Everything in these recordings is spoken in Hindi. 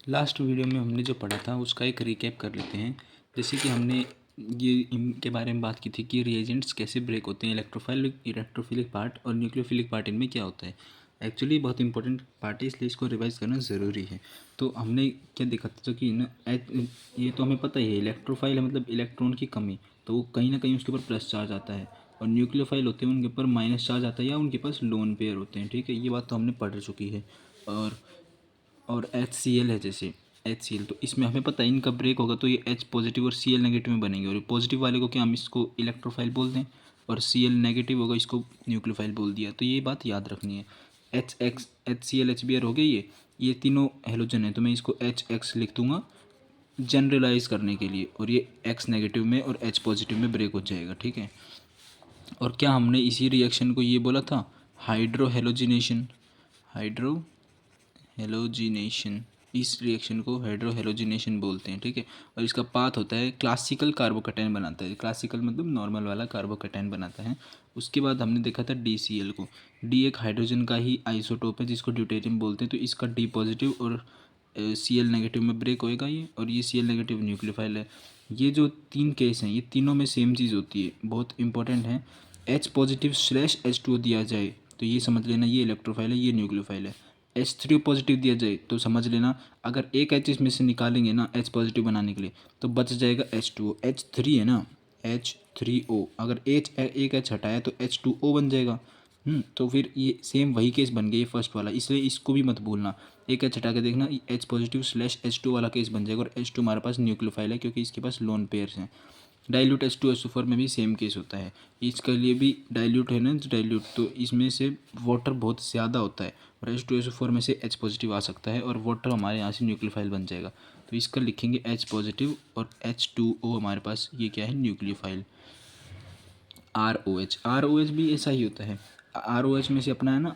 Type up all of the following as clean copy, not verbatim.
लास्ट वीडियो में हमने जो पढ़ा था उसका एक रिकैप कर लेते हैं। जैसे कि हमने ये इनके बारे में बात की थी कि रिएजेंट्स कैसे ब्रेक होते हैं, इलेक्ट्रोफिलिक पार्ट और न्यूक्लियोफिलिक पार्ट, इनमें क्या होता है। एक्चुअली बहुत इंपॉर्टेंट पार्ट है, इसलिए इसको रिवाइज करना ज़रूरी है। तो हमने क्या देखा था, जो कि ना ये तो हमें पता ही है, इलेक्ट्रोफाइल है मतलब इलेक्ट्रॉन की कमी, तो वो कहीं ना कहीं उसके ऊपर प्लस चार्ज आता है। और न्यूक्लियोफाइल होते हैं उनके ऊपर माइनस चार्ज आता है या उनके पास लोन पेयर होते हैं। ठीक है, ये बात तो हमने पढ़ चुकी है। और HCl है, जैसे HCl, तो इसमें हमें पता है इनका ब्रेक होगा तो ये H पॉजिटिव और Cl नेगेटिव में बनेंगे। और पॉजिटिव वाले को क्या हम इसको इलेक्ट्रोफाइल बोलते हैं, और Cl नेगेटिव होगा इसको न्यूक्लियोफाइल बोल दिया। तो ये बात याद रखनी है। HCl HBr हो गई, ये तीनों हेलोजन है, तो मैं इसको HX लिख दूंगा जनरलाइज करने के लिए। और ये X नेगेटिव में और H पॉजिटिव में ब्रेक हो जाएगा। ठीक है, और क्या हमने इसी रिएक्शन को ये बोला था, हाइड्रो हेलोजिनेशन। हाइड्रो हेलोजिनेशन, इस रिएक्शन को हाइड्रो हेलोजिनेशन बोलते हैं। ठीक है, और इसका पाथ होता है क्लासिकल कार्बोकैटायन बनाता है। क्लासिकल मतलब नॉर्मल वाला कार्बोकैटायन बनाता है। उसके बाद हमने देखा था DCl को। डी एक हाइड्रोजन का ही आइसोटोप है जिसको ड्यूटेरियम बोलते हैं। तो इसका डी पॉजिटिव और Cl नेगेटिव में ब्रेक होएगा ये, और ये Cl नेगेटिव न्यूक्लियोफाइल है। ये जो तीन केस हैं, ये तीनों में सेम चीज़ होती है, बहुत इंपॉर्टेंट है। H पॉजिटिव स्लैश H2O दिया जाए तो ये समझ लेना ये इलेक्ट्रोफाइल है, ये न्यूक्लियोफाइल है। H3O पॉजिटिव दिया जाए तो समझ लेना, अगर एक H इसमें से निकालेंगे ना H पॉजिटिव बनाने के लिए, तो बच जाएगा H2O। H3 है ना, H3O, अगर एक H हटाया तो H2O बन जाएगा। तो फिर ये सेम वही केस बन गया, ये फर्स्ट वाला, इसलिए इसको भी मत भूलना। एक H हटा के देखना, H पॉजिटिव स्लैश H2 वाला केस बन जाएगा। और H2 हमारे पास न्यूक्लियोफाइल है क्योंकि इसके पास लोन पेयर्स हैं। डाइल्यूट H2SO4 में भी सेम केस होता है। इसके लिए भी डाइल्यूट है ना, डाइल्यूट, तो इसमें से वाटर बहुत ज़्यादा होता है और H2SO4 में से H पॉजिटिव आ सकता है और वाटर हमारे यहाँ से न्यूक्लियोफाइल बन जाएगा। तो इसका लिखेंगे H पॉजिटिव और H2O हमारे पास ये क्या है, न्यूक्लियोफाइल। ROH भी ऐसा ही होता है। ROH में से अपना है ना,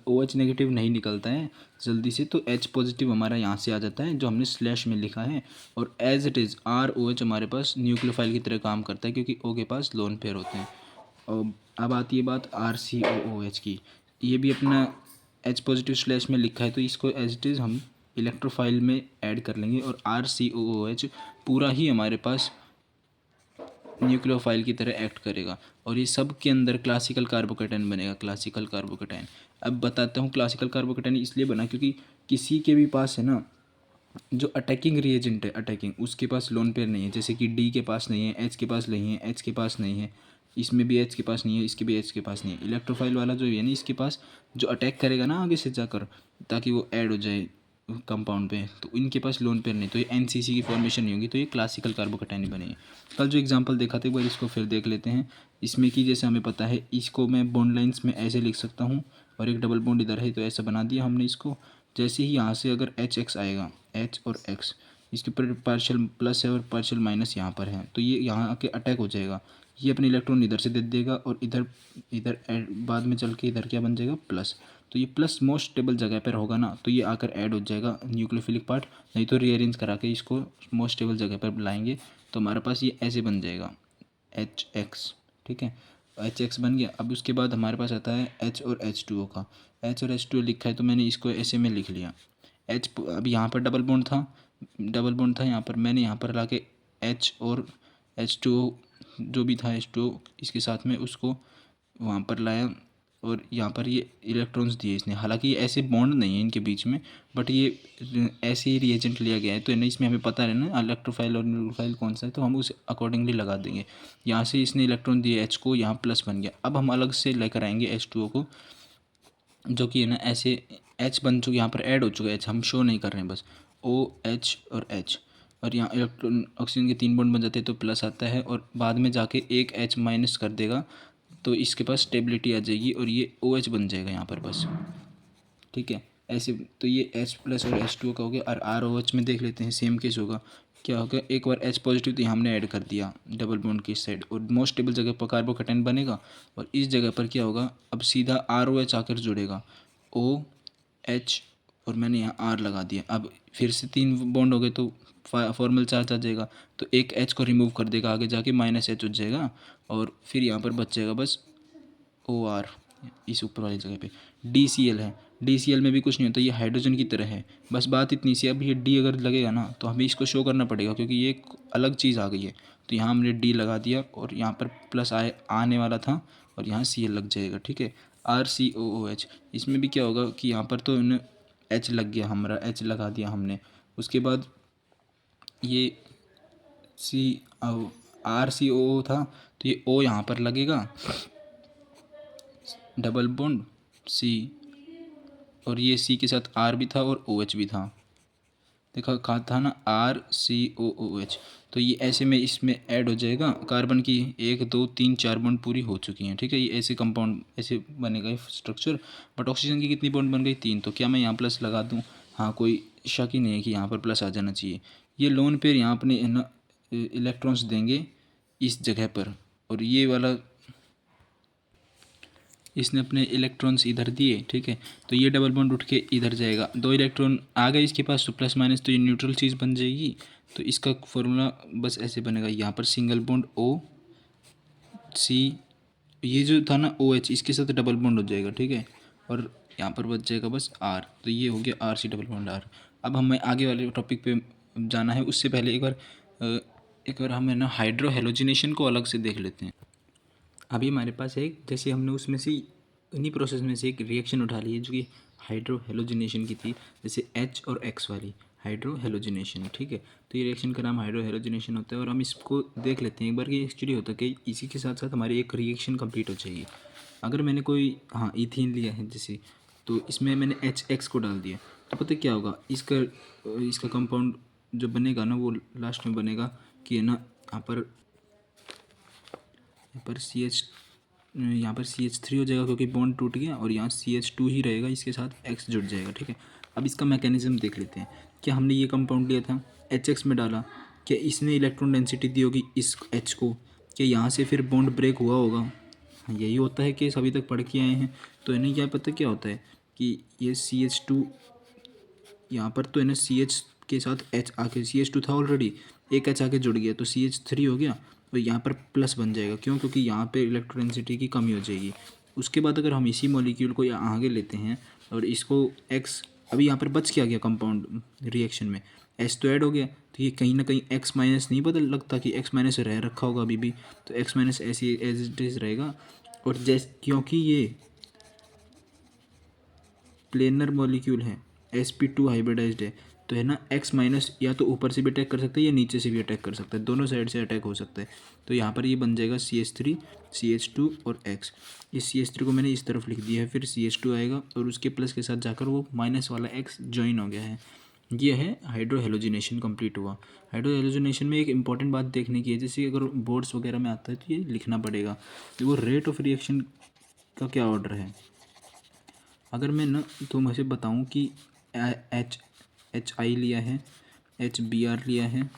OH नेगेटिव नहीं निकलता है जल्दी से, तो H पॉजिटिव हमारा यहाँ से आ जाता है जो हमने स्लैश में लिखा है। और एज इट इज़ ROH हमारे पास न्यूक्लियोफाइल की तरह काम करता है क्योंकि O के पास लोन पेयर होते हैं। और अब आती है बात RCOOH की। ये भी अपना H पॉजिटिव स्लैश में लिखा है, तो इसको एज इट इज़ हम इलेक्ट्रोफाइल में ऐड कर लेंगे। और RCOOH पूरा ही हमारे पास न्यूक्लियोफाइल की तरह एक्ट करेगा। और ये सब के अंदर क्लासिकल कार्बोकैटायन बनेगा, क्लासिकल कार्बोकैटायन। अब बताता हूँ क्लासिकल कार्बोकैटायन इसलिए बना क्योंकि किसी के भी पास है ना, जो अटैकिंग रिएजेंट है, अटैकिंग, उसके पास लोन पेयर नहीं है। जैसे कि डी के पास नहीं है, एच के पास नहीं है, एच के पास नहीं है, इसमें भी एच के पास नहीं है, इसके भी एच के पास नहीं है। इलेक्ट्रोफाइल वाला जो है ना, इसके पास जो अटैक करेगा ना आगे से जाकर ताकि वो ऐड हो जाए कंपाउंड पे, तो इनके पास लोन पेयर नहीं, तो ये NCC की फॉर्मेशन नहीं होगी, तो ये क्लासिकल कार्बोकैटायन बनेगी। कल जो एग्जांपल देखा था एक बार इसको फिर देख लेते हैं। इसमें कि जैसे हमें पता है, इसको मैं बॉन्ड लाइंस में ऐसे लिख सकता हूँ और एक डबल बॉन्ड इधर है तो ऐसा बना दिया हमने इसको। जैसे ही यहाँ से अगर HX आएगा, H और X, इसके ऊपर पार्शियल प्लस है और पार्शियल माइनस यहाँ पर है, तो ये यहाँ आके अटैक हो जाएगा। ये अपने इलेक्ट्रॉन इधर से दे देगा और इधर इधर बाद में चल के इधर क्या बन जाएगा, प्लस। तो ये प्लस मोस्ट स्टेबल जगह पर होगा ना, तो ये आकर ऐड हो जाएगा न्यूक्लियोफिलिक पार्ट। नहीं तो रीअरेंज करा के इसको मोस्ट स्टेबल जगह पर लाएंगे तो हमारे पास ये ऐसे बन जाएगा HX। ठीक है, HX बन गया। अब उसके बाद हमारे पास आता है H और H2O का। H और H2O लिखा है तो मैंने इसको ऐसे में लिख लिया। अब यहाँ पर डबल बॉन्ड था यहाँ पर, मैंने यहाँ पर ला के H और H2O जो भी था H2O इसके साथ में उसको वहाँ पर लाया और यहाँ पर ये इलेक्ट्रॉन्स दिए इसने। हालांकि ये ऐसे बॉन्ड नहीं है इनके बीच में, बट ये ऐसे ही रिएजेंट लिया गया है, तो इसमें हमें पता है ना इलेक्ट्रोफाइल और न्यूक्लियोफाइल कौन सा है, तो हम उसे अकॉर्डिंगली लगा देंगे। यहाँ से इसने इलेक्ट्रॉन दिए H को, यहाँ प्लस बन गया। अब हम अलग से लेकर आएंगे H2O को, जो कि है ना ऐसे H बन चुके, यहाँ पर ऐड हो चुका है H, हम शो नहीं कर रहे हैं, बस OH और H। और यहाँ इलेक्ट्रॉन ऑक्सीजन के 3 बॉन्ड बन जाते हैं तो प्लस आता है, और बाद में जाके एक H माइनस कर देगा तो इसके पास स्टेबिलिटी आ जाएगी और ये OH बन जाएगा यहाँ पर बस। ठीक है, ऐसे तो ये H प्लस और H2O का हो गया। और ROH में देख लेते हैं, सेम केस होगा। क्या होगा, एक बार H पॉजिटिव तो यहाँ हमने ऐड कर दिया डबल बॉन्ड की साइड, और मोस्ट स्टेबल जगह पर कार्बोकैटायन बनेगा। और इस जगह पर क्या होगा, अब सीधा ROH आकर जुड़ेगा, OH, और मैंने यहाँ R लगा दिया। अब फिर से 3 बॉन्ड हो गए तो फॉर्मल चार्ज आ जाएगा, तो एक H को रिमूव कर देगा, आगे जाके -H हो जाएगा। और फिर यहाँ पर बच जाएगा बस OR, इस ऊपर वाली जगह पे। DCl है, DCl में भी कुछ नहीं होता, ये हाइड्रोजन की तरह है। बस बात इतनी सी, अब ये D अगर लगेगा ना तो हमें इसको शो करना पड़ेगा, क्योंकि ये एक अलग चीज़ आ गई है। तो यहाँ हमने D लगा दिया और यहाँ पर प्लस आने वाला था और यहाँ Cl लग जाएगा, ठीक है। RCOOH, इसमें भी क्या होगा कि यहाँ पर तो H लग गया, हमारा H लगा दिया हमने। उसके बाद ये RCOO था, तो ये O यहाँ पर लगेगा, डबल बॉन्ड C, और ये C के साथ R भी था और OH भी था। देखा कहा था ना, RCOOH। तो ये ऐसे में इसमें ऐड हो जाएगा। कार्बन की 1 2 3 4 बॉन्ड पूरी हो चुकी हैं, ठीक है। ये ऐसे कंपाउंड ऐसे बनेगा स्ट्रक्चर। बट ऑक्सीजन की कितनी बॉन्ड बन गई? 3। तो क्या मैं यहाँ प्लस लगा दूँ? हाँ, कोई शक ही नहीं है कि यहाँ पर प्लस आ जाना चाहिए। ये लोन पेयर यहाँ अपने ना इलेक्ट्रॉन्स देंगे इस जगह पर, और ये वाला इसने अपने इलेक्ट्रॉन्स इधर दिए, ठीक है। तो ये डबल बॉन्ड उठ के इधर जाएगा, 2 इलेक्ट्रॉन आ गए इसके पास, तो प्लस माइनस तो ये न्यूट्रल चीज़ बन जाएगी। तो इसका फॉर्मूला बस ऐसे बनेगा, यहाँ पर सिंगल बॉन्ड OC, ये जो था ना OH, इसके साथ डबल बॉन्ड हो जाएगा, ठीक है। और यहाँ पर बच जाएगा बस R, तो ये हो गया RC डबल बॉन्ड R। अब हमें आगे वाले टॉपिक पे जाना है, उससे पहले एक बार हमें ना हाइड्रो हेलोजिनेशन को अलग से देख लेते हैं। अभी हमारे पास एक, जैसे हमने उसमें से इन्हीं प्रोसेस में से एक रिएक्शन उठा ली है जो कि हाइड्रो हेलोजिनेशन की थी, जैसे H और X वाली हाइड्रो हेलोजिनेशन, ठीक है। तो ये रिएक्शन का नाम हाइड्रो हेलोजिनेशन होता है, और हम इसको देख लेते हैं एक बार कि एक्चुअली होता है कि इसी के साथ साथ हमारी एक रिएक्शन कंप्लीट हो जाएगी। अगर मैंने कोई इथीन लिया है जैसे, तो इसमें मैंने HX को डाल दिया, तो पता है क्या होगा, इसका कंपाउंड जो बनेगा ना वो लास्ट में बनेगा कि है ना, यहाँ पर CH3 हो जाएगा क्योंकि बॉन्ड टूट गया, और यहाँ CH2 ही रहेगा, इसके साथ X जुड़ जाएगा, ठीक है। अब इसका मैकेनिज्म देख लेते हैं। क्या हमने ये कंपाउंड लिया था, HX में डाला, क्या इसने इलेक्ट्रॉन डेंसिटी दी होगी इस H को, क्या यहाँ से फिर बॉन्ड ब्रेक हुआ होगा? हाँ, यही होता है कि सभी तक पढ़ के आए हैं। तो इन्हें क्या पता क्या होता है कि ये CH2 यहाँ पर तो है ना, CH के साथ H आके, CH2 था ऑलरेडी, एक H आके जुड़ गया तो CH3 हो गया, और यहाँ पर प्लस बन जाएगा। क्यों? क्योंकि यहाँ पे इलेक्ट्रोडेंसिटी की कमी हो जाएगी। उसके बाद अगर हम इसी मॉलिक्यूल को यहाँ आगे लेते हैं और इसको X, अभी यहाँ पर बच क्या गया कंपाउंड रिएक्शन में, H तो ऐड हो गया, तो ये कहीं ना कहीं X माइनस नहीं पता लगता कि X माइनस रह रखा होगा अभी भी, तो X माइनस ऐसे एज इट इज़ रहेगा। और जैसे क्योंकि ये प्लेनर मॉलिक्यूल है, sp2 हाइब्रिडाइज्ड है, तो है ना X माइनस या तो ऊपर से भी अटैक कर सकता है या नीचे से भी अटैक कर सकता है, दोनों साइड से अटैक हो सकता है। तो यहाँ पर ये बन जाएगा CH3 CH2 और X। इस CH3 को मैंने इस तरफ लिख दिया है, फिर CH2 आएगा और उसके प्लस के साथ जाकर वो माइनस वाला X ज्वाइन हो गया है। ये है हाइड्रो हेलोजिनेशन कंप्लीट हुआ। हाइड्रो हेलोजिनेशन में एक इंपॉर्टेंट बात देखने की है, जैसे अगर बोर्ड्स वगैरह में आता है तो ये लिखना पड़ेगा कि वो रेट ऑफ रिएक्शन का क्या ऑर्डर है। अगर मैं ना तुमसे बताऊं कि HI लिया है, HBr लिया है,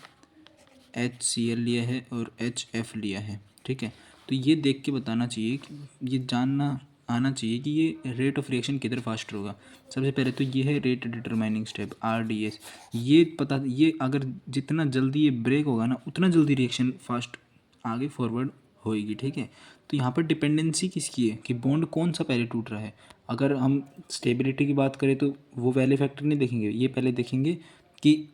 HCl लिया है और HF लिया है, ठीक है। तो ये देख के बताना चाहिए कि ये जानना आना चाहिए कि ये रेट ऑफ रिएक्शन किधर फास्टर होगा। सबसे पहले तो ये है रेट डिटरमाइनिंग स्टेप, RDS। ये अगर जितना जल्दी ये ब्रेक होगा ना, उतना जल्दी रिएक्शन फास्ट आगे फॉरवर्ड होएगी, ठीक है। तो यहाँ पर डिपेंडेंसी किसकी है कि बॉन्ड कौन सा पहले टूट रहा है। अगर हम स्टेबिलिटी की बात करें तो वो वैल्यू फैक्टर नहीं देखेंगे, ये पहले देखेंगे कि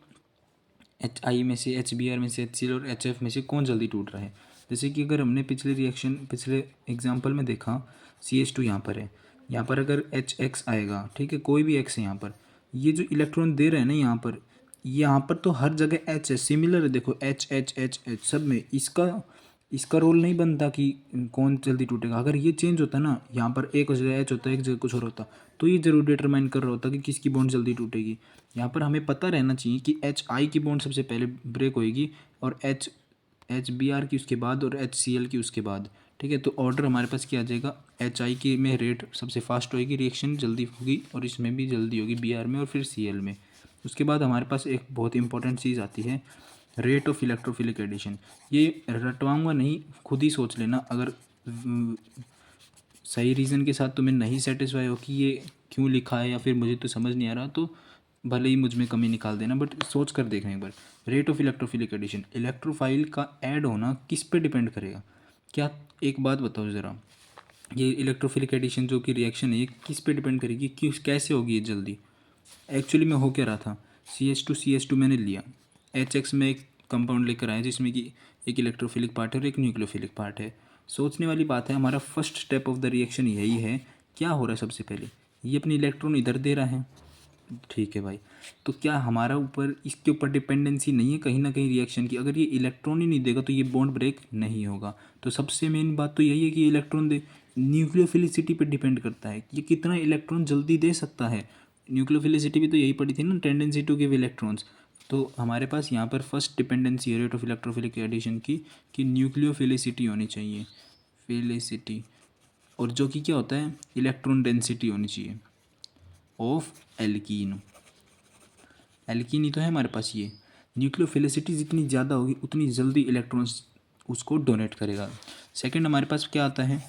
HI में से, HBr में से, HCl और HF में से कौन जल्दी टूट रहा है। जैसे कि अगर हमने पिछले एग्जाम्पल में देखा, CH2 यहाँ पर है, यहाँ पर अगर HX आएगा, ठीक है, कोई भी X है यहाँ पर, ये जो इलेक्ट्रॉन दे रहे हैं ना यहाँ पर तो हर जगह H है, सिमिलर है, देखो H सब में इसका रोल नहीं बनता कि कौन जल्दी टूटेगा। अगर ये चेंज होता ना, यहाँ पर एक जगह H होता है, एक जगह कुछ और होता, तो ये जरूर डिटरमाइन कर रहा होता कि किसकी बॉन्ड जल्दी टूटेगी। यहाँ पर हमें पता रहना चाहिए कि HI की बॉन्ड सबसे पहले ब्रेक होएगी, और HBr की उसके बाद, और HCl की उसके बाद, ठीक है। तो ऑर्डर हमारे पास क्या आ जाएगा, HI की में रेट सबसे फास्ट होएगी, रिएक्शन जल्दी होगी, और इसमें भी जल्दी होगी Br में और फिर Cl में। उसके बाद हमारे पास एक बहुत इंपॉर्टेंट चीज़ आती है, रेट ऑफ इलेक्ट्रोफिलिक एडिशन। ये रटवाऊंगा नहीं, खुद ही सोच लेना। अगर सही रीज़न के साथ तुम्हें नहीं सेटिस्फाई हो कि ये क्यों लिखा है या फिर मुझे तो समझ नहीं आ रहा, तो भले ही मुझ में कमी निकाल देना, बट सोच कर देखना एक बार। Rate of electrophilic addition, electrophile का ऐड होना किस पे डिपेंड करेगा? क्या एक बात बताओ ज़रा, ये इलेक्ट्रोफिलिक एडिशन जो कि रिएक्शन है ये किस पे डिपेंड करेगी, किस कैसे होगी ये जल्दी। एक्चुअली में हो क्या रहा था, CH2 मैंने लिया, HX में एक कंपाउंड लेकर आया जिसमें कि एक इलेक्ट्रोफिलिक पार्ट है और एक न्यूक्लियोफिलिक पार्ट है। सोचने वाली बात है, हमारा first step of the reaction यही है। क्या हो रहा है सबसे पहले, ये अपनी इलेक्ट्रॉन इधर दे रहा है, ठीक है भाई। तो क्या हमारा ऊपर इसके ऊपर डिपेंडेंसी नहीं है कहीं ना कहीं रिएक्शन की, अगर ये इलेक्ट्रॉन ही नहीं देगा तो ये बॉन्ड ब्रेक नहीं होगा। तो सबसे मेन बात तो यही है कि इलेक्ट्रॉन दे, न्यूक्लियोफिलिसिटी पे डिपेंड करता है कि ये कितना इलेक्ट्रॉन जल्दी दे सकता है। न्यूक्लियोफिलिसिटी भी तो यही पड़ी थी ना, टेंडेंसी टू गिव इलेक्ट्रॉन्स। तो हमारे पास यहाँ पर फर्स्ट डिपेंडेंसी है रेट ऑफ इलेक्ट्रोफिलिक एडिशन की, कि न्यूक्लियोफिलिसिटी होनी चाहिए, फिलिसिटी, और जो कि क्या होता है, इलेक्ट्रॉन डेंसिटी होनी चाहिए ऑफ एल्कीन। एल्कीन ही तो है हमारे पास ये। न्यूक्लियोफिलिसिटी जितनी ज़्यादा होगी उतनी जल्दी इलेक्ट्रॉन्स उसको डोनेट करेगा। सेकंड हमारे पास क्या आता है,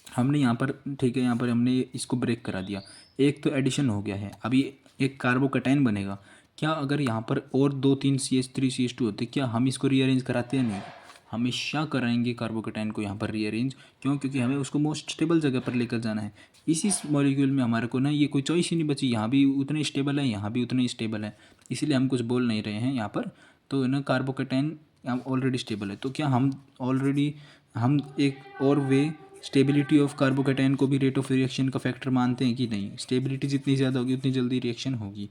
हमने यहाँ पर, ठीक है, यहाँ पर हमने इसको ब्रेक करा दिया, एक तो एडिशन हो गया है, अभी एक कार्बोकैटायन बनेगा। क्या अगर यहाँ पर और 2 3 CH3 CH2 होते, क्या हम इसको रीअरेंज कराते हैं? नहीं, हमेशा कराएंगे कार्बोकैटायन को यहाँ पर रीअरेंज। क्यों? क्योंकि हमें उसको मोस्ट स्टेबल जगह पर लेकर जाना है। इसी मॉलिक्यूल में हमारे को ना ये कोई चॉइस ही नहीं बची, यहाँ भी उतने स्टेबल है, यहाँ भी उतने स्टेबल है, इसीलिए हम कुछ बोल नहीं रहे हैं यहाँ पर। तो ना कार्बोकैटायन ऑलरेडी स्टेबल है, तो क्या हम एक और वे स्टेबिलिटी ऑफ कार्बोकैटायन को भी रेट ऑफ रिएक्शन का फैक्टर मानते हैं कि नहीं? स्टेबिलिटी जितनी ज़्यादा होगी उतनी जल्दी रिएक्शन होगी,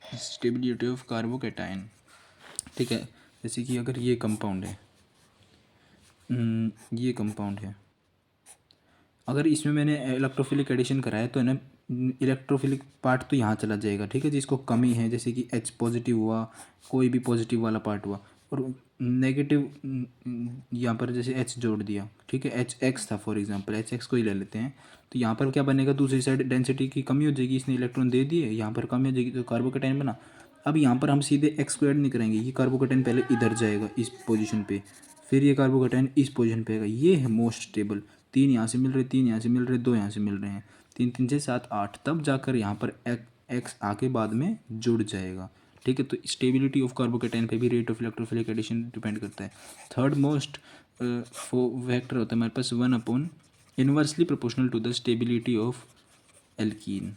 स्टेबिलिटी ऑफ कार्बोकैटायन, ठीक है। जैसे कि अगर ये कंपाउंड है, ये कंपाउंड है, अगर इसमें मैंने इलेक्ट्रोफिलिक एडिशन कराया तो है ना, इलेक्ट्रोफिलिक पार्ट तो यहाँ चला जाएगा, ठीक है, जिसको कमी है, जैसे कि H पॉजिटिव हुआ, कोई भी पॉजिटिव वाला पार्ट हुआ, और नेगेटिव यहाँ पर जैसे H जोड़ दिया, ठीक है, HX था फॉर एग्जांपल, HX को ही ले लेते हैं। तो यहाँ पर क्या बनेगा, दूसरी साइड डेंसिटी की कमी हो जाएगी, इसने इलेक्ट्रॉन दे दिए, यहाँ पर कमी हो जाएगी तो कार्बोकैटायन बना। अब यहाँ पर हम सीधे X को ऐड नहीं करेंगे, ये कार्बोकैटायन पहले इधर जाएगा इस पोजीशन पे, फिर ये कार्बोकैटायन इस पोजीशन पे आएगा, ये है मोस्ट स्टेबल। 3 यहाँ से मिल रहे, 3 यहाँ से मिल रहे, 2 यहाँ से मिल रहे हैं, 3 3 6 7 8, तब जाकर यहाँ पर एक्स आके बाद में जुड़ जाएगा, ठीक है। तो स्टेबिलिटी ऑफ कार्बोकैटायन पे भी rate of electrophilic addition depend करता है। थर्ड मोस्ट फैक्टर होता है हमारे पास 1 inversely proportional to the stability of alkene.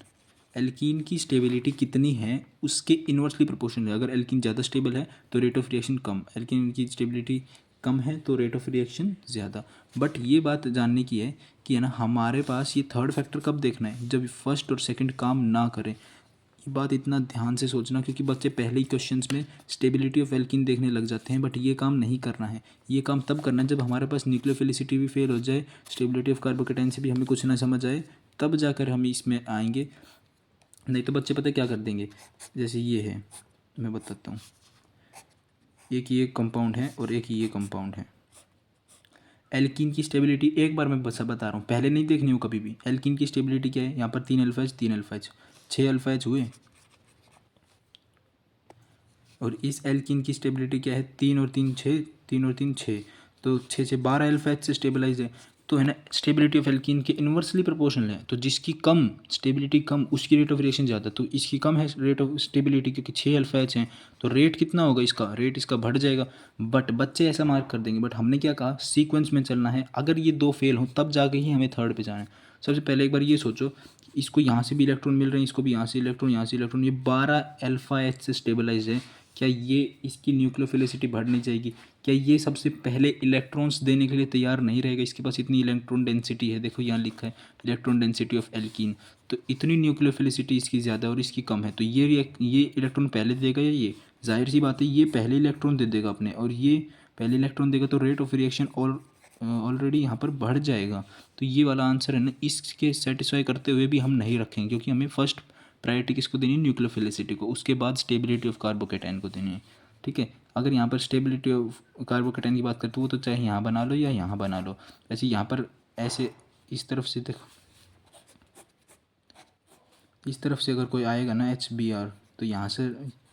Alkene की स्टेबिलिटी कितनी है उसके इन्वर्सली प्रोपोर्शनल है। अगर एल्कीन ज़्यादा स्टेबल है तो rate of reaction come, alkene की स्टेबिलिटी कम है तो रेट ऑफ रिएक्शन ज़्यादा। बट ये बात जानने की है कि है ना, हमारे पास ये थर्ड फैक्टर कब देखना है, जब फर्स्ट और सेकंड काम ना करें। ये बात इतना ध्यान से सोचना, क्योंकि बच्चे पहले ही क्वेश्चंस में स्टेबिलिटी ऑफ एल्कीन देखने लग जाते हैं, बट ये काम नहीं करना है। ये काम तब करना है जब हमारे पास न्यूक्लियोफिलिसिटी भी फेल हो जाए, स्टेबिलिटी ऑफ कार्बोकैटायन से भी हमें कुछ ना समझ आए, तब जाकर हम इसमें आएंगे। नहीं तो बच्चे पता है क्या कर देंगे, जैसे ये है, मैं बताता हूँ, एक ये कंपाउंड है और एक ये कंपाउंड है। एल्कीन की स्टेबिलिटी एक बार मैं बस बता रहा हूँ, पहले नहीं देखनी हो कभी भी। एल्कीन की स्टेबिलिटी क्या है, यहाँ पर 3 alpha H 3 alpha H 6 alpha H हुए, और इस एल्कीन की स्टेबिलिटी क्या है, 3 और 3 6, 3 और 3 6, तो 6 6 12 अल्फा एच से स्टेबलाइज है। तो है ना, स्टेबिलिटी ऑफ एल्कीन के इन्वर्सली प्रोपोर्शनल है, तो जिसकी कम स्टेबिलिटी कम उसकी रेट ऑफ रिएक्शन ज़्यादा, तो इसकी कम है रेट ऑफ स्टेबिलिटी क्योंकि 6 अल्फा एच हैं, तो रेट कितना होगा इसका, रेट इसका बढ़ जाएगा। बट बच्चे ऐसा मार्क कर देंगे, बट हमने क्या कहा, सीक्वेंस में चलना है। अगर ये 2 फेल हों तब जाके ही हमें थर्ड पे जाना है। सबसे पहले एक बार ये सोचो, इसको यहाँ से भी इलेक्ट्रॉन मिल रहे हैं, इसको भी यहाँ से इलेक्ट्रॉन, यहाँ से इलेक्ट्रॉन, ये 12 अल्फा एच से स्टेबलाइज है। क्या ये इसकी न्यूक्लियोफिलिसिटी बढ़ नहीं जाएगी? क्या ये सबसे पहले इलेक्ट्रॉन्स देने के लिए तैयार नहीं रहेगा? इसके पास इतनी इलेक्ट्रॉन डेंसिटी है, देखो यहाँ लिखा है इलेक्ट्रॉन डेंसिटी ऑफ एल्कीन, तो इतनी न्यूक्लियोफिलिसिटी इसकी ज़्यादा है और इसकी कम है, तो ये इलेक्ट्रॉन पहले देगा या ये? जाहिर सी बात है ये पहले इलेक्ट्रॉन दे देगा अपने, और ये पहले इलेक्ट्रॉन देगा, तो रेट ऑफ रिएक्शन और ऑलरेडी यहाँ पर बढ़ जाएगा। तो ये वाला आंसर है ना, इसके सेटिस्फाई करते हुए भी हम नहीं रखेंगे, क्योंकि हमें फर्स्ट प्रायोरिटी किसको देनी है, न्यूक्लियोफिलिसिटी को, उसके बाद स्टेबिलिटी ऑफ कार्बोकैटायन को देनी है, ठीक है। अगर यहाँ पर स्टेबिलिटी ऑफ कार्बोकैटायन की बात करते हो तो चाहे यहाँ बना लो या यहाँ बना लो, ऐसे यहाँ पर ऐसे इस तरफ से देखो, इस तरफ से अगर कोई आएगा ना HBr, तो यहाँ से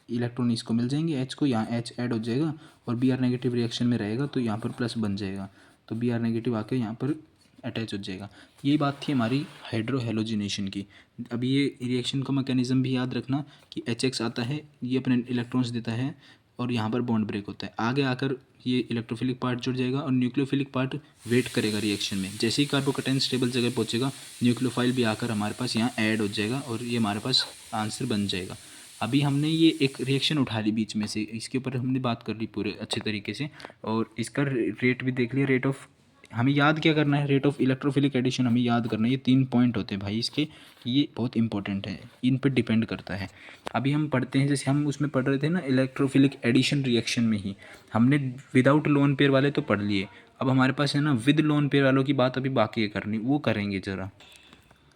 इलेक्ट्रॉन इसको मिल जाएंगे, H को, यहाँ H ऐड हो जाएगा और Br नेगेटिव रिएक्शन में रहेगा तो यहाँ पर प्लस बन जाएगा, तो Br नेगेटिव आके यहाँ पर अटैच हो जाएगा। ये बात थी हमारी हाइड्रो हेलोजिनेशन की। अभी ये रिएक्शन का मैकेनिज्म भी याद रखना कि HX आता है, ये अपने इलेक्ट्रॉन्स देता है और यहाँ पर बॉन्ड ब्रेक होता है। आगे आकर ये इलेक्ट्रोफिलिक पार्ट जुड़ जाएगा और न्यूक्लियोफिलिक पार्ट वेट करेगा रिएक्शन में। जैसे ही कार्बोकैटायन स्टेबल जगह पहुँचेगा, न्यूक्लियोफाइल भी आकर हमारे पास यहाँ ऐड हो जाएगा और ये हमारे पास आंसर बन जाएगा। अभी हमने ये एक रिएक्शन उठा ली बीच में से, इसके ऊपर हमने बात कर ली पूरे अच्छे तरीके से, और इसका रेट भी देख लिया। रेट ऑफ, हमें याद क्या करना है, रेट ऑफ इलेक्ट्रोफिलिक एडिशन हमें याद करना है। ये 3 पॉइंट होते हैं भाई इसके, ये बहुत इंपॉर्टेंट है, इन पर डिपेंड करता है। अभी हम पढ़ते हैं, जैसे हम उसमें पढ़ रहे थे ना इलेक्ट्रोफिलिक एडिशन रिएक्शन में ही, हमने विदाउट लोन पेयर वाले तो पढ़ लिए। अब हमारे पास है ना विद लोन पेयर वालों की बात अभी बाकी है करनी, वो करेंगे ज़रा।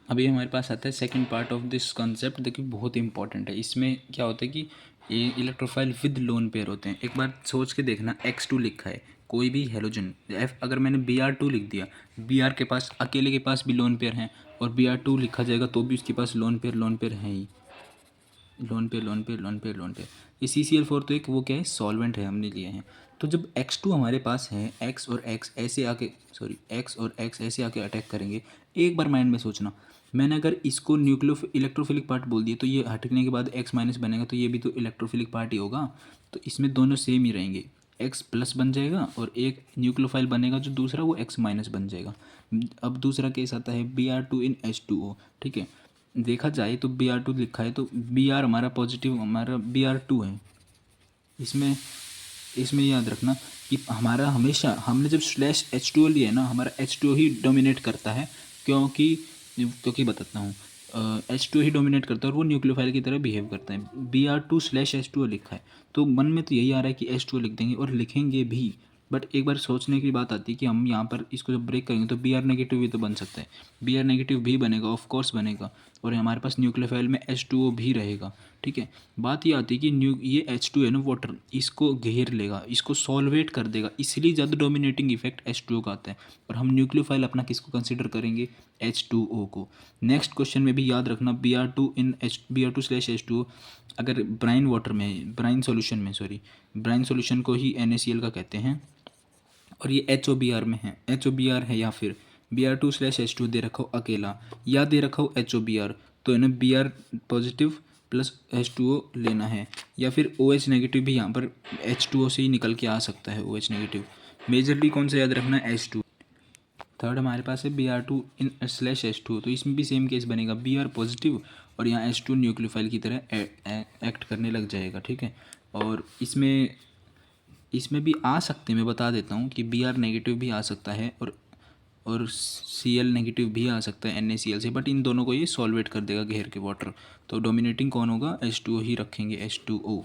अभी हमारे पास आता है second part of this concept. देखिए बहुत इंपॉर्टेंट है। इसमें क्या होता है कि ये इलेक्ट्रोफाइल विद लोन पेयर होते हैं। एक बार सोच के देखना, X2 लिखा है कोई भी हेलोजन, अगर मैंने Br2 लिख दिया, Br के पास अकेले के पास भी लोन पेयर हैं, और Br2 लिखा जाएगा तो भी उसके पास लोन पेयर हैं ही, लोन पे। ये CCl4 तो एक वो क्या है, सॉल्वेंट है, हमने लिए हैं। तो जब X2 हमारे पास है, X और X ऐसे आके अटैक करेंगे। एक बार माइंड में सोचना, मैंने अगर इसको इलेक्ट्रोफिलिक पार्ट बोल दिया तो ये हटने के बाद X माइनस बनेगा, तो ये भी तो इलेक्ट्रोफिलिक पार्ट ही होगा। तो इसमें दोनों सेम ही रहेंगे, X प्लस बन जाएगा और एक न्यूक्लियोफाइल बनेगा जो दूसरा, वो X माइनस बन जाएगा। अब दूसरा केस आता है Br2 इन H2O। ठीक है, देखा जाए तो Br2 लिखा है तो Br हमारा पॉजिटिव, हमारा Br2 है। इसमें इसमें याद रखना कि हमारा हमेशा, हमने जब स्लैश H2O लिया है ना, हमारा H2O ही डोमिनेट करता है। क्योंकि बताता हूँ, H2O ही डोमिनेट करता है और वो न्यूक्लियोफाइल की तरह बिहेव करता है। Br2/H2O लिखा है तो मन में तो यही आ रहा है कि H2O लिख देंगे, और लिखेंगे भी। बट एक बार सोचने की बात आती है कि हम यहाँ पर इसको जब ब्रेक करेंगे तो Br नेगेटिव भी तो बन सकता है, Br नेगेटिव भी बनेगा, ऑफ कोर्स बनेगा, और हमारे पास न्यूक्लियोफाइल में H2O भी रहेगा। ठीक है, बात ये आती है कि ये H2 है ना, वाटर इसको घेर लेगा, इसको सॉल्वेट कर देगा, इसलिए ज़्यादा डोमिनेटिंग इफेक्ट H2O का आता है। और हम न्यूक्लियोफाइल अपना किसको कंसिडर करेंगे, H2O को। नेक्स्ट क्वेश्चन में भी याद रखना, Br2/H2O अगर ब्राइन सॉल्यूशन को ही NaCl का कहते हैं, और ये HOBr में है, HOBr है, या फिर Br2/H2 दे रखा हो अकेला, या दे रखा हो HOBr, तो है ना Br पॉजिटिव प्लस H2O लेना है, या फिर OH नेगेटिव भी यहाँ पर H2O से ही निकल के आ सकता है, OH नेगेटिव। मेजरली कौन सा याद रखना है, H2। थर्ड हमारे पास है Br2/H2O, तो इसमें भी सेम केस बनेगा, Br पॉजिटिव और यहाँ H2 न्यूक्लियोफाइल की तरह एक्ट करने लग जाएगा। ठीक है, और इसमें भी आ सकते हैं, मैं बता देता हूँ कि Br नेगेटिव भी आ सकता है और Cl नेगेटिव भी आ सकता है NaCl से, बट इन दोनों को ये सॉल्वेट कर देगा घेर के वाटर। तो डोमिनेटिंग कौन होगा, H2O ही रखेंगे, H2O।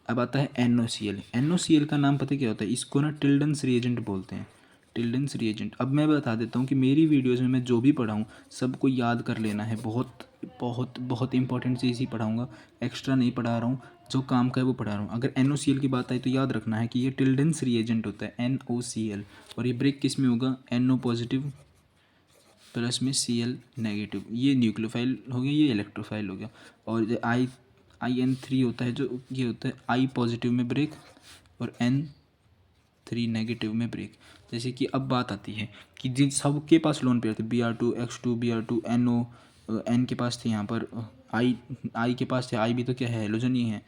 अब आता है NOCl। NOCl का नाम पता है क्या होता है, इसको ना टिल्डन्स रिएजेंट बोलते हैं, टिल्डन्स रिएजेंट। अब मैं बता देता हूँ कि मेरी वीडियोज़ में मैं जो भी पढ़ाऊँ सबको याद कर लेना है, बहुत बहुत बहुत इंपॉर्टेंट चीज़ ही पढ़ाऊँगा, एक्स्ट्रा नहीं पढ़ा रहा हूँ, जो काम का है वो पढ़ा रहा हूँ। अगर NOCl की बात आई तो याद रखना है कि ये टिल्डन्स रिएजेंट होता है, NOCl, और ये ब्रेक किस में होगा, NO पॉजिटिव प्लस में Cl नेगेटिव। ये न्यूक्लियोफाइल हो गया, ये इलेक्ट्रोफाइल हो गया। और IN3 होता है, जो ये होता है I पॉजिटिव में ब्रेक और N3 नेगेटिव में ब्रेक। जैसे कि अब बात आती है कि जिन सबके पास लोन पेयर थे, Br2 X2 Br2 NO, N के पास थे, यहाँ पर I के पास थे, I भी तो क्या है, हेलोजन ही है।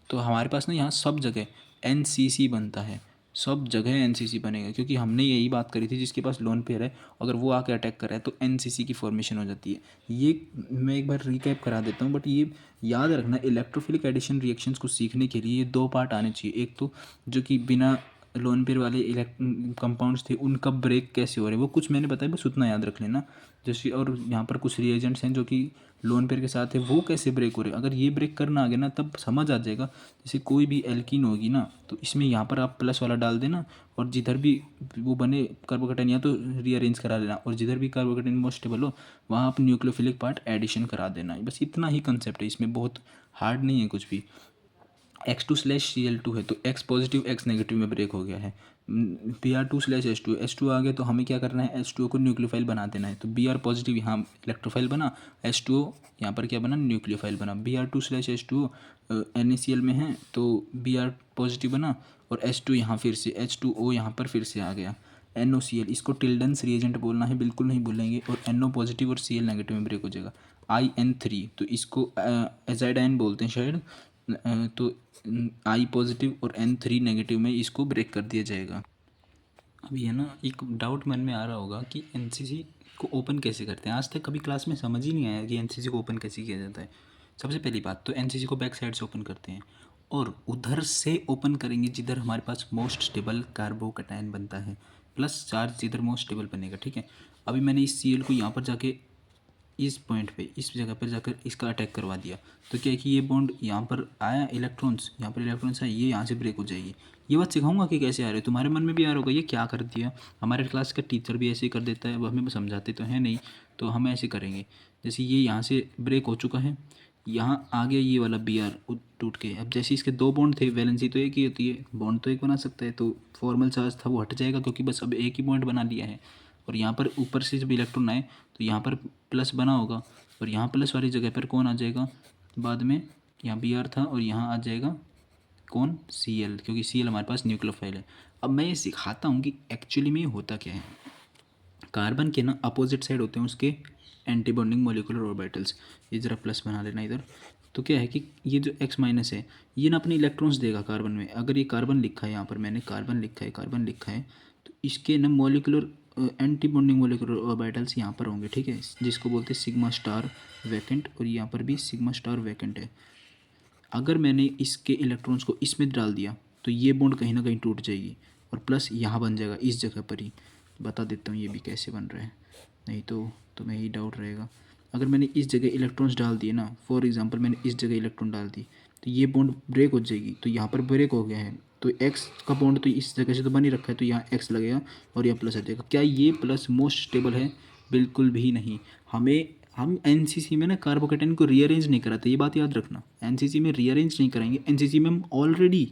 तो हमारे पास ना यहाँ सब जगह NCC बनता है, सब जगह NCC बनेगा, क्योंकि हमने यही बात करी थी, जिसके पास लोन पेयर है अगर वो आके अटैक कर रहा है तो NCC की फॉर्मेशन हो जाती है। ये मैं एक बार रिकैप करा देता हूँ, बट ये याद रखना, इलेक्ट्रोफिलिक एडिशन रिएक्शंस को सीखने के लिए ये 2 पार्ट आने चाहिए। एक तो जो कि बिना लोन पेयर वाले कंपाउंड्स थे उनका ब्रेक कैसे हो रहे हैं, वो कुछ मैंने बताया, बस उतना याद रख लेना। जैसे और यहाँ पर कुछ रिएजेंट्स हैं जो कि लोन पेयर के साथ है, वो कैसे ब्रेक हो रहे हैं, अगर ये ब्रेक करना आ गया ना तब समझ आ जाएगा। जैसे कोई भी एल्कीन होगी ना, तो इसमें यहाँ पर आप प्लस वाला डाल देना, और जिधर भी वो बने कार्बोकैटायन या तो रीअरेंज करा लेना, और जिधर भी कार्बोकैटायन मोस्ट स्टेबल हो वहाँ आप न्यूक्लियोफिलिक पार्ट एडिशन करा देना। बस इतना ही कंसेप्ट है, इसमें बहुत हार्ड नहीं है कुछ भी। X2/Cl2 है तो X पॉजिटिव X नेगेटिव में ब्रेक हो गया है। Br2/H2, H2 आ गया तो हमें क्या करना है, H2O को न्यूक्लियोफाइल बना देना है। तो Br पॉजिटिव यहाँ इलेक्ट्रोफाइल बना, H2O यहाँ पर क्या बना, न्यूक्लियोफाइल बना। Br2/H2O NaCl में है तो Br पॉजिटिव बना, और H2 यहाँ फिर से H2O यहाँ पर फिर से आ गया। NOCl, इसको टिल्डन्स रिएजेंट बोलना है, बिल्कुल नहीं भूलेंगे, और NO पॉजिटिव और Cl नेगेटिव में ब्रेक हो जाएगा। IN3 तो इसको एजाइडाइन बोलते हैं शायद, तो I पॉजिटिव और N3 नेगेटिव में इसको ब्रेक कर दिया जाएगा। अब ये ना एक डाउट मन में आ रहा होगा कि एनसीसी को ओपन कैसे करते हैं। आज तक कभी क्लास में समझ ही नहीं आया कि एनसीसी को ओपन कैसे किया जाता है। सबसे पहली बात तो एनसीसी को बैक साइड से ओपन करते हैं और उधर से ओपन करेंगे जिधर हमारे पास मोस्ट स्टेबल कार्बोकैटायन बनता है, प्लस चार्ज जिधर मोस्ट स्टेबल बनेगा। ठीक है, अभी मैंने इस सीएल को यहाँ पर जाके इस पॉइंट पे, इस जगह पर जाकर इसका अटैक करवा दिया तो क्या है कि ये बॉन्ड यहाँ पर आया, इलेक्ट्रॉन्स यहाँ पर इलेक्ट्रॉन्स आए, ये यहाँ से ब्रेक हो जाएगी। ये बात सिखाऊंगा कि कैसे आ रहे हो, तुम्हारे मन में भी आ रहा होगा ये क्या कर दिया। हमारे क्लास का टीचर भी ऐसे ही कर देता है, वो हमें समझाते तो है नहीं, तो हम ऐसे करेंगे। जैसे ये यहाँ से ब्रेक हो चुका है, यहाँ आ गया ये वाला बी आर टूट के। अब जैसे इसके दो बॉन्ड थे, वैलेंसी तो एक ही होती है, बॉन्ड तो एक बना सकता है, तो फॉर्मल चार्ज था वो हट जाएगा क्योंकि बस अब एक ही बॉन्ड बना लिया है। और यहाँ पर ऊपर से जब इलेक्ट्रॉन आए तो यहाँ पर प्लस बना होगा और यहाँ प्लस वाली जगह पर कौन आ जाएगा बाद में, यहाँ बी आर था और यहाँ आ जाएगा कौन, सी एल, क्योंकि सी एल हमारे पास न्यूक्लियोफाइल है। अब मैं ये सिखाता हूँ कि एक्चुअली में ये होता क्या है। कार्बन के ना अपोजिट साइड होते हैं उसके एंटी बॉन्डिंग मोलिकुलर ऑर्बिटल्स। ये ज़रा प्लस बना लेना इधर। तो क्या है कि ये जो एक्स माइनस है ये ना अपने इलेक्ट्रॉन्स देगा कार्बन में। अगर ये कार्बन लिखा है, यहाँ पर मैंने कार्बन लिखा है, कार्बन लिखा है, तो इसके ना molecular anti bonding molecular orbitals यहाँ पर होंगे। ठीक है, जिसको बोलते हैं सिग्मा स्टार वैकेंट, और यहाँ पर भी सिग्मा स्टार वैकेंट है। अगर मैंने इसके इलेक्ट्रॉन्स को इसमें डाल दिया तो ये बॉन्ड कहीं ना कहीं टूट जाएगी और प्लस यहाँ बन जाएगा इस जगह पर ही। बता देता हूँ ये भी कैसे बन रहा है, नहीं तो तुम्हें ही डाउट रहेगा। अगर मैंने इस जगह इलेक्ट्रॉन्स डाल दिए ना, फॉर एग्जांपल मैंने इस जगह इलेक्ट्रॉन डाल दी तो ये बॉन्ड ब्रेक हो जाएगी। तो यहाँ पर ब्रेक हो गया है तो एक्स का बॉन्ड तो इस जगह से तो बन ही रखा है, तो यहाँ एक्स लगेगा और यहाँ प्लस आ जाएगा। क्या ये प्लस मोस्ट स्टेबल है? बिल्कुल भी नहीं। हम एनसीसी में ना कार्बोकैटायन को रीअरेंज नहीं कराते, ये बात याद रखना। एनसीसी में रीअरेंज नहीं कराएंगे, एनसीसी में हम ऑलरेडी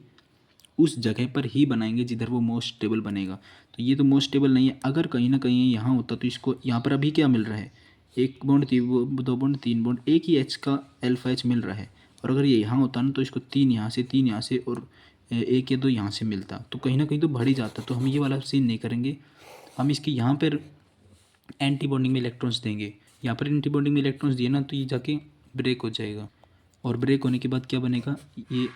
उस जगह पर ही बनाएंगे जिधर वो मोस्ट स्टेबल बनेगा। तो ये तो मोस्ट स्टेबल नहीं है। अगर कहीं ना कहीं यहाँ होता तो इसको यहाँ पर अभी क्या मिल रहा है, एक बॉन्ड दो बॉन्ड तीन बॉन्ड, एक ही एच का अल्फा एच मिल रहा है। और अगर ये यहाँ होता ना तो इसको तीन यहाँ से, तीन यहाँ से और एक या दो यहाँ से मिलता, तो कहीं ना कहीं तो बढ़ ही जाता। तो हम ये वाला सीन नहीं करेंगे। हम इसके यहाँ पर एंटी बॉन्डिंग में इलेक्ट्रॉन्स देंगे। यहाँ पर एंटी बॉन्डिंग में इलेक्ट्रॉन्स दिए ना तो ये जाके ब्रेक हो जाएगा और ब्रेक होने के बाद क्या बनेगा, ये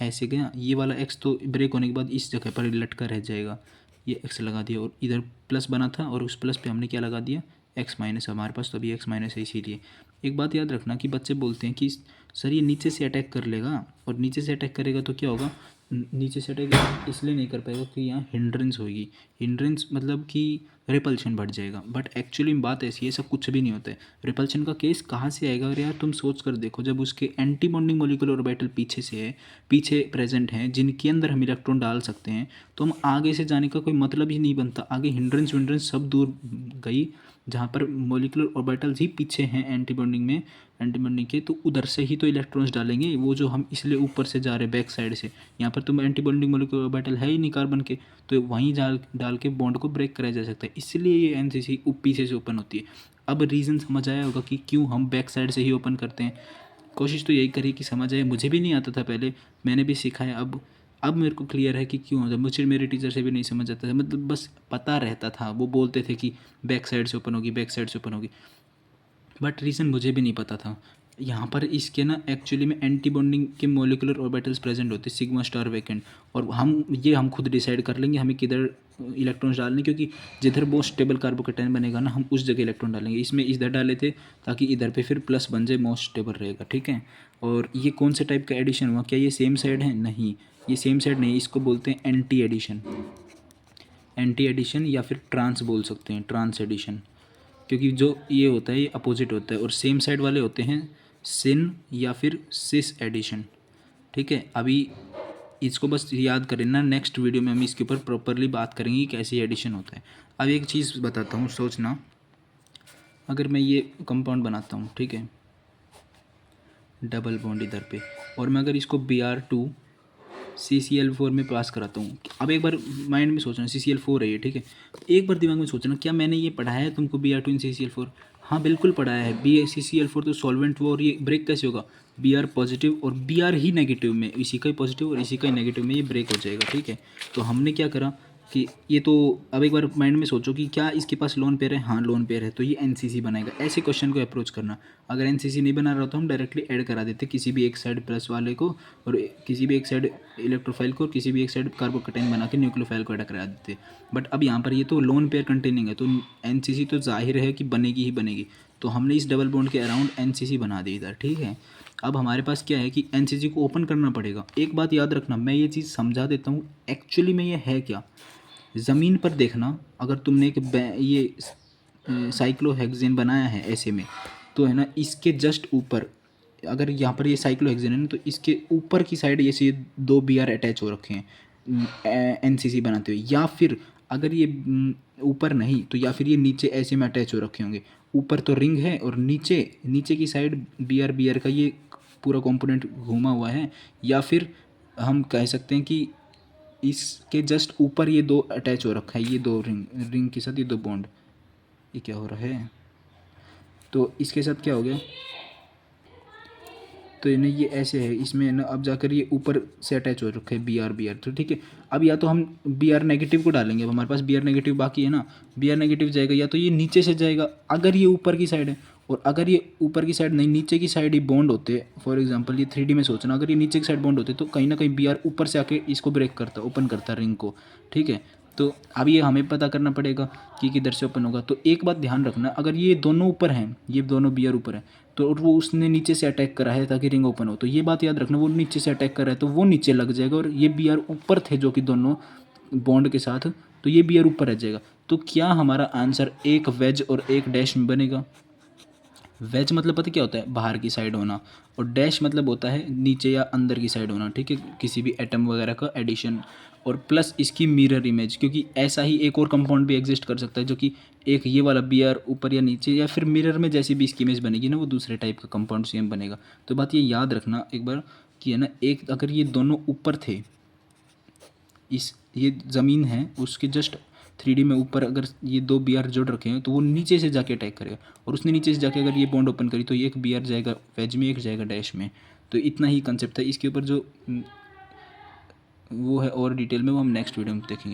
ऐसे गया, ये वाला एक्स तो ब्रेक होने के बाद इस जगह पर लटका रह जाएगा। ये एक्स लगा दिया और इधर प्लस बना था और उस प्लस पे हमने क्या लगा दिया, एक्स माइनस। हमारे पास तो अभी एक्स माइनस है, इसीलिए एक बात याद रखना कि बच्चे बोलते हैं कि सर ये नीचे से अटैक कर लेगा, और नीचे से अटैक करेगा तो क्या होगा, नीचे से अटैक इसलिए नहीं कर पाएगा कि यहाँ हिंड्रेंस होगी। हिंड्रेंस मतलब कि रिपल्शन बढ़ जाएगा, बट एक्चुअली बात ऐसी है, सब कुछ भी नहीं होता है। रिपल्शन का केस कहाँ से आएगा? अरे यार तुम सोच कर देखो, जब उसके एंटी बॉन्डिंग मोलिकुलर ऑर्बिटल पीछे से है, पीछे प्रेजेंट हैं, जिनके अंदर हम इलेक्ट्रॉन डाल सकते हैं, तो हम आगे से जाने का कोई मतलब ही नहीं बनता। आगे हिंड्रेंस विंड्रेंस सब दूर गई, जहाँ पर मोलिकुलर ऑर्बिटल्स ही पीछे हैं एंटी बॉन्डिंग में, एंटी बॉन्डिंग के, तो उधर से ही तो इलेक्ट्रॉन्स डालेंगे। वो जो हम इसलिए ऊपर से जा रहे हैं बैक साइड से, यहाँ पर तुम एंटी बॉन्डिंग मोलिकुलर ऑर्बिटल है ही नहीं कार्बन के, तो वहीं डाल के बॉन्ड को ब्रेक कराया जा सकता है। इसलिए ये एनसीसी पीछे से ओपन होती है। अब रीज़न समझ आया होगा कि क्यों हम बैक साइड से ही ओपन करते हैं। कोशिश तो यही करी कि समझ आए, मुझे भी नहीं आता था पहले, मैंने भी सीखा है। अब मेरे को क्लियर है कि क्यों होता है। मुझे मेरे टीचर से भी नहीं समझ आता था, मतलब बस पता रहता था, वो बोलते थे कि बैक साइड से ओपन होगी, बैक साइड से ओपन होगी, बट रीज़न मुझे भी नहीं पता था। यहाँ पर इसके ना एक्चुअली में एंटी बॉन्डिंग के मोलिकुलर ऑर्बिटल्स प्रेजेंट होते हैं, सिग्मा स्टार वैकेंट, और हम खुद डिसाइड कर लेंगे हमें किधर इलेक्ट्रॉन्स डालने, क्योंकि जिधर मोस्ट स्टेबल कार्बोकैटायन बनेगा ना, हम उस जगह इलेक्ट्रॉन डालेंगे। इसमें इधर डाले थे ताकि इधर पे फिर प्लस बन जाए, मोस्ट स्टेबल रहेगा। ठीक है, और ये कौन से टाइप का एडिशन हुआ? क्या ये सेम साइड है? नहीं, ये सेम साइड नहीं, इसको बोलते हैं एंटी एडिशन। एंटी एडिशन या फिर ट्रांस बोल सकते हैं, ट्रांस एडिशन, क्योंकि जो ये होता है ये अपोजिट होता है, और सेम साइड वाले होते हैं सिन या फिर सिस एडिशन। ठीक है, अभी इसको बस याद करें ना, नेक्स्ट वीडियो में हम इसके ऊपर प्रॉपरली बात करेंगे कि कैसे एडिशन होता है। अब एक चीज़ बताता हूँ, सोचना, अगर मैं ये कंपाउंड बनाता हूँ, ठीक है, डबल बॉन्ड इधर पे, और मैं अगर इसको Br2 CCl4 में पास कराता हूँ। अब एक बार माइंड में सोचना, CCl4 है ये, ठीक है, एक बार दिमाग में सोचना, क्या मैंने ये पढ़ाया है तुमको Br2 CCl4? हाँ बिल्कुल पढ़ाया है। CCl4 तो सॉल्वेंट वो, और ये ब्रेक कैसे होगा, Br पॉजिटिव और Br ही नेगेटिव में, इसी का ही पॉजिटिव और इसी का ही नेगेटिव में ये ब्रेक हो जाएगा। ठीक है, तो हमने क्या करा, कि ये तो अब एक बार माइंड में सोचो कि क्या इसके पास लोन पेयर है, हाँ लोन पेयर है, तो ये एनसीसी बनाएगा। ऐसे क्वेश्चन को अप्रोच करना। अगर एनसीसी नहीं बना रहा तो हम डायरेक्टली ऐड करा देते किसी भी एक साइड प्लस वाले को, और किसी भी एक साइड इलेक्ट्रोफाइल को, और किसी भी एक साइड कार्बोकटाइन बना के न्यूक्लियोफाइल को ऐड करा देते। बट अब यहाँ पर ये तो लोन पेयर कंटेनिंग है, तो एनसीसी तो जाहिर है कि बनेगी ही बनेगी, तो हमने इस डबल बॉन्ड के अराउंड एनसीसी बना दी इधर, ठीक है। अब हमारे पास क्या है कि एनसीसी को ओपन करना पड़ेगा। एक बात याद रखना, मैं ये चीज़ समझा देता हूँ एक्चुअली में ये है क्या। ज़मीन पर देखना, अगर तुमने एक ये साइक्लोहेक्सेन बनाया है ऐसे में, तो है ना इसके जस्ट ऊपर, अगर यहाँ पर ये साइक्लोहेक्सेन है ना, तो इसके ऊपर की साइड ये दो बी आर अटैच हो रखे हैं एनसीसी बनाते हुए। या फिर अगर ये ऊपर नहीं तो या फिर ये नीचे ऐसे में अटैच हो रखे होंगे। ऊपर तो रिंग है और नीचे नीचे की साइड बी आर का ये पूरा कंपोनेंट घूमा हुआ है। या फिर हम कह सकते हैं कि इसके जस्ट ऊपर ये दो अटैच हो रखा है, ये दो रिंग के साथ ये दो बॉन्ड। ये क्या हो रहा है, तो इसके साथ क्या हो गया, तो इन्हें ये ऐसे है, इसमें ना अब जाकर ये ऊपर से अटैच हो रखा है बी आर। तो ठीक है, अब या तो हम बी आर नेगेटिव को डालेंगे। अब हमारे पास बी आर नेगेटिव बाकी है ना, बी आर नेगेटिव जाएगा, या तो ये नीचे से जाएगा अगर ये ऊपर की साइड है, और अगर ये ऊपर की साइड नहीं नीचे की साइड ही बॉन्ड होते, फॉर एग्जांपल ये 3D में सोचना, अगर ये नीचे की साइड बॉन्ड होते तो कहीं ना कहीं बी आर ऊपर से आके इसको ब्रेक करता, ओपन करता रिंग को, ठीक है। तो अब ये हमें पता करना पड़ेगा कि किधर से ओपन होगा। तो एक बात ध्यान रखना, अगर ये दोनों ऊपर हैं, ये दोनों बी आर ऊपर है, तो वो उसने नीचे से अटैक करा है ताकि रिंग ओपन हो, तो ये बात याद रखना, वो नीचे से अटैक कर रहा है तो वो नीचे लग जाएगा, और ये बी आर ऊपर थे जो कि दोनों बॉन्ड के साथ, तो ये बी आर ऊपर रह जाएगा। तो क्या हमारा आंसर एक वेज और एक डैश में बनेगा। वेज मतलब पता क्या होता है, बाहर की साइड होना, और डैश मतलब होता है नीचे या अंदर की साइड होना, ठीक है, किसी भी एटम वगैरह का एडिशन, और प्लस इसकी मिरर इमेज, क्योंकि ऐसा ही एक और कंपाउंड भी एग्जिस्ट कर सकता है जो कि एक ये वाला बी आर ऊपर या नीचे, या फिर मिरर में जैसी भी इसकी इमेज बनेगी ना वो दूसरे टाइप का कंपाउंड सेम बनेगा। तो बात ये याद रखना एक बार कि है ना, एक अगर ये दोनों ऊपर थे, इस ये ज़मीन है उसके जस्ट 3D में ऊपर अगर ये दो बी आर जोड़ रखे हैं तो वो नीचे से जाके अटैक करेगा, और उसने नीचे से जाके अगर ये बॉन्ड ओपन करी तो ये एक बी आर जाएगा वेज में, एक जाएगा डैश में। तो इतना ही कंसेप्ट था, इसके ऊपर जो वो है और डिटेल में वो हम नेक्स्ट वीडियो में देखेंगे।